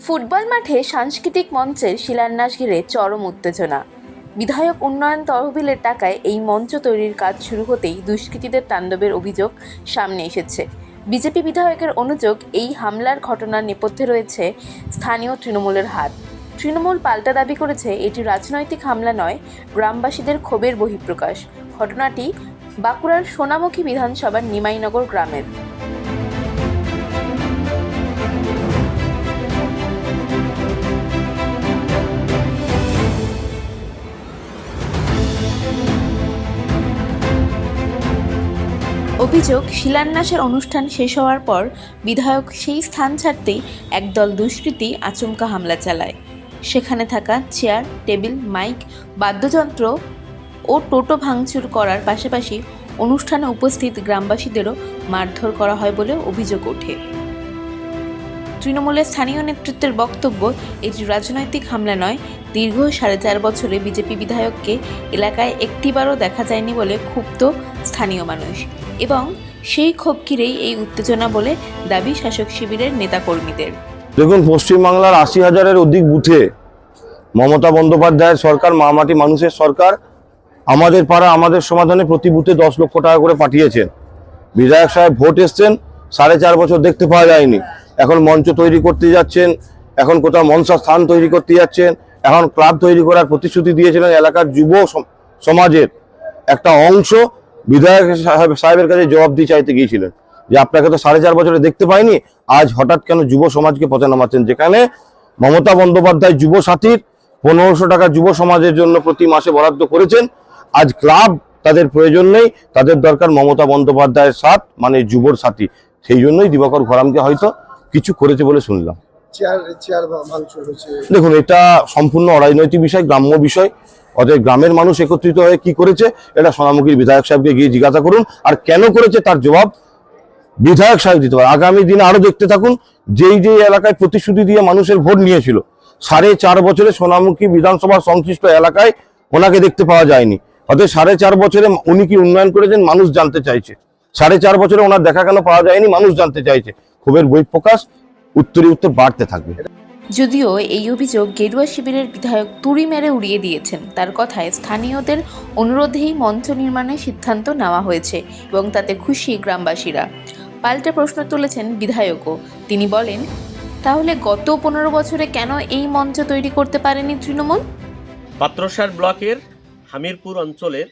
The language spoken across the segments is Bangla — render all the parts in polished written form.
ফুটবল মাঠে সাংস্কৃতিক মঞ্চের শিলান্যাস ঘিরে চরম উত্তেজনা। বিধায়ক উন্নয়ন তহবিলের টাকায় এই মঞ্চ তৈরির কাজ শুরু হতেই দুষ্কৃতীদের তাণ্ডবের অভিযোগ সামনে এসেছে। বিজেপি বিধায়কের অনুযোগ, এই হামলার ঘটনার নেপথ্যে রয়েছে স্থানীয় তৃণমূলের হাত। তৃণমূল পাল্টা দাবি করেছে এটি রাজনৈতিক হামলা নয়, গ্রামবাসীদের ক্ষোভের বহিঃপ্রকাশ। ঘটনাটি বাঁকুড়ার সোনামুখী বিধানসভার নিমাইনগর গ্রামের। অভিযোগ, শিলান্যাসের অনুষ্ঠান শেষ হওয়ার পর বিধায়ক সেই স্থান ছাড়তেই একদল দুষ্কৃতী আচমকা হামলা চালায়। সেখানে থাকা চেয়ার, টেবিল, মাইক, বাদ্যযন্ত্র ও টোটো ভাঙচুর করার পাশাপাশি অনুষ্ঠানে উপস্থিত গ্রামবাসীদেরও মারধর করা হয় বলে অভিযোগ ওঠে। তৃণমূলের স্থানীয় নেতৃত্বের বক্তব্য, এটি রাজনৈতিক হামলা নয়। দীর্ঘ 4.5 বছরে বিজেপি বিধায়ককে এলাকায় একটিবারও দেখা যায়নি বলে ক্ষুব্ধ স্থানীয় মানুষ, এবং সেই ক্ষোভ ঘিরেই এই উত্তেজনা বলে দাবি শাসক শিবিরের নেতাকর্মীদের। দেখুন, পশ্চিমবাংলার 80,000-এর অধিক বুথে মমতা বন্দ্যোপাধ্যায়ের সরকার, মামাটি মানুষের সরকার, আমাদের পাড়া আমাদের সমাধানে প্রতি বুথে 10 লক্ষ টাকা করে পাঠিয়েছেন। বিধায়ক সাহেব ভোট এসছেন, 4.5 বছর দেখতে পাওয়া যায়নি। এখন মঞ্চ তৈরি করতে যাচ্ছেন, এখন কোথাও মনসা স্থান তৈরি করতে যাচ্ছেন, এখন ক্লাব তৈরি করার প্রতিশ্রুতি দিয়েছিলেন। এলাকার যুব সমাজের একটা অংশ বিধায়ক সাহেবের কাছে জবাবদিহি চাইতে গিয়েছিলেন যে আপনাকে তো 4.5 বছরে দেখতে পাইনি, আজ হঠাৎ কেন যুব সমাজকে পথে নামাচ্ছেন? যেখানে মমতা বন্দ্যোপাধ্যায় যুব সাথীর 1500 টাকা যুব সমাজের জন্য প্রতি মাসে বরাদ্দ করেছেন, আজ ক্লাব তাদের প্রয়োজন নেই, তাদের দরকার মমতা বন্দ্যোপাধ্যায়ের সাথ, মানে যুবর সাথী। সেই জন্যই দিবাকর ঘরামকে হয়তো কিছু করেছে বলে শুনলাম। দেখুন, এটা সম্পূর্ণ অরাজনৈতিক বিষয়, গ্রাম্য বিষয়। অতএব গ্রামের মানুষ একত্রিত হয়ে কি করেছে এটা সোনামুখীর বিধায়ক সাহেবকে গিয়ে জিজ্ঞাসা করুন, আর কেন করেছে তার জবাব বিধায়ক সাহেব দিতে পারে। আগামী দিনে আরো দেখতে থাকুন, যেই এলাকায় প্রতিশ্রুতি দিয়ে মানুষের ভোট নিয়েছিল, 4.5 বছরে সোনামুখী বিধানসভার সংশ্লিষ্ট এলাকায় ওনাকে দেখতে পাওয়া যায়নি। অতএব 4.5 বছরে উনি কি উন্নয়ন করেছেন মানুষ জানতে চাইছে। 4.5 বছরে ওনার দেখা কেন পাওয়া যায়নি মানুষ জানতে চাইছে। ক্ষোভের বহিঃপ্রকাশ উত্তর বাড়তে থাকবে। যদিও এই অভিযোগ গেরুয়া শিবিরের বিধায়ক তুড়ি মেরে উড়িয়ে দিয়েছেন। তার কথায় স্থানীয়দের অনুরোধেই মঞ্চ নির্মাণের সিদ্ধান্ত নেওয়া হয়েছে এবং তাতে খুশি গ্রামবাসীরা। পাল্টা প্রশ্ন তুলেছেন বিধায়কও। তিনি বলেন, তাহলে গত 15 বছরে কেন এই মঞ্চ তৈরি করতে পারেনি তৃণমূল? পাত্রসার ব্লকের হামিরপুর অঞ্চলের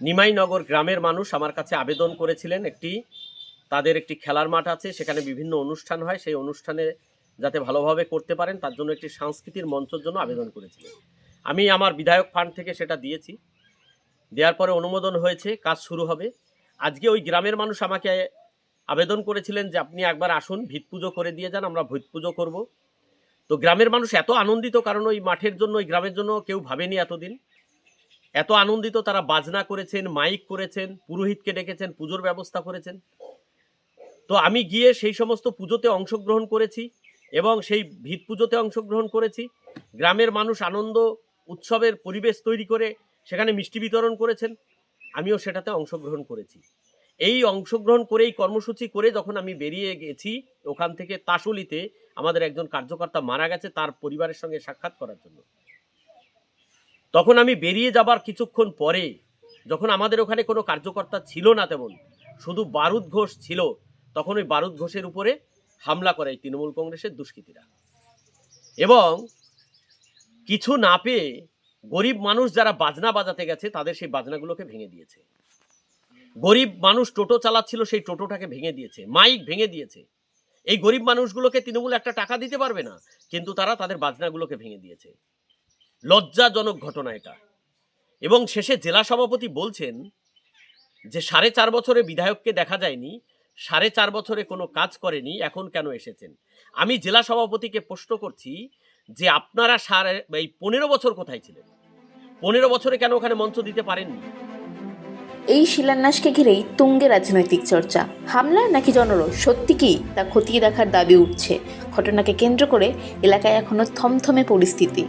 নিমাইনগর গ্রামের মানুষ আমার কাছে আবেদন করেছিলেন। তাদের একটি খেলার মাঠ আছে, সেখানে বিভিন্ন অনুষ্ঠান হয়, সেই অনুষ্ঠানে যাতে ভালোভাবে করতে পারেন তার জন্য একটি সাংস্কৃতিক মঞ্চের জন্য আবেদন করেছিলেন। আমি আমার বিধায়ক ফান্ড থেকে সেটা দিয়েছি। দেওয়ার পরে অনুমোদন হয়েছে, কাজ শুরু হবে। আজকে ওই গ্রামের মানুষ আমাকে আবেদন করেছিলেন যে আপনি একবার আসুন, ভিত পুজো করে দিয়ে যান, আমরা ভিত পুজো করব। তো গ্রামের মানুষ এত আনন্দিত, কারণ ওই মাঠের জন্য, ওই গ্রামের জন্য কেউ ভাবেনি এতদিন। এত আনন্দিত, তারা বাজনা করেছেন, মাইক করেছেন, পুরোহিতকে ডেকেছেন, পুজোর ব্যবস্থা করেছেন। তো আমি গিয়ে সেই সমস্ত পুজোতে অংশগ্রহণ করেছি এবং সেই ভিত পুজোতে অংশগ্রহণ করেছি। গ্রামের মানুষ আনন্দ উৎসবের পরিবেশ তৈরি করে সেখানে মিষ্টি বিতরণ করেছেন, আমিও সেটাতে অংশগ্রহণ করেছি। এই অংশগ্রহণ করে, এই কর্মসূচি করে যখন আমি বেরিয়ে গেছি ওখান থেকে, তাসুলিতে আমাদের একজন কার্যকর্তা মারা গেছে, তার পরিবারের সঙ্গে সাক্ষাৎ করার জন্য। তখন আমি বেরিয়ে যাবার কিছুক্ষণ পরে, যখন আমাদের ওখানে কোনো কার্যকর্তা ছিল না তেমন, শুধু বারুদ ঘোষ ছিল, তখন ওই বারুদ ঘোষের উপরে হামলা করে তৃণমূল কংগ্রেসের দুষ্কৃতীরা। এবং কিছু না পেয়ে গরিব মানুষ যারা বাজনা বাজাতে গেছে তাদের সেই বাজনাগুলোকে ভেঙে দিয়েছে। গরিব মানুষ টোটো চালাচ্ছিল, সেই টোটোটাকে ভেঙে দিয়েছে, মাইক ভেঙে দিয়েছে। এই গরিব মানুষগুলোকে তৃণমূল একটা টাকা দিতে পারবে না, কিন্তু তারা তাদের বাজনাগুলোকে ভেঙে দিয়েছে। লজ্জাজনক ঘটনা এটা। এবং শেষে জেলা সভাপতি বলছেন যে 4.5 বছরে বিধায়ককে দেখা যায়নি, 4.5 বছরে কোনো কাজ করেনি, এখন কেন এসেছেন? আমি জেলা সভাপতিকে প্রশ্ন করছি যে আপনারা 15 বছর কোথায় ছিলেন? 15 বছরে কেন ওখানে মঞ্চ দিতে পারেননি? এই শিলান্যাসকে ঘিরেই তুঙ্গে রাজনৈতিক চর্চা। হামলা নাকি জনরোষ, সত্যি কি তা খতিয়ে দেখার দাবি উঠছে। ঘটনাকে কেন্দ্র করে এলাকায় এখনো থমথমে পরিস্থিতি।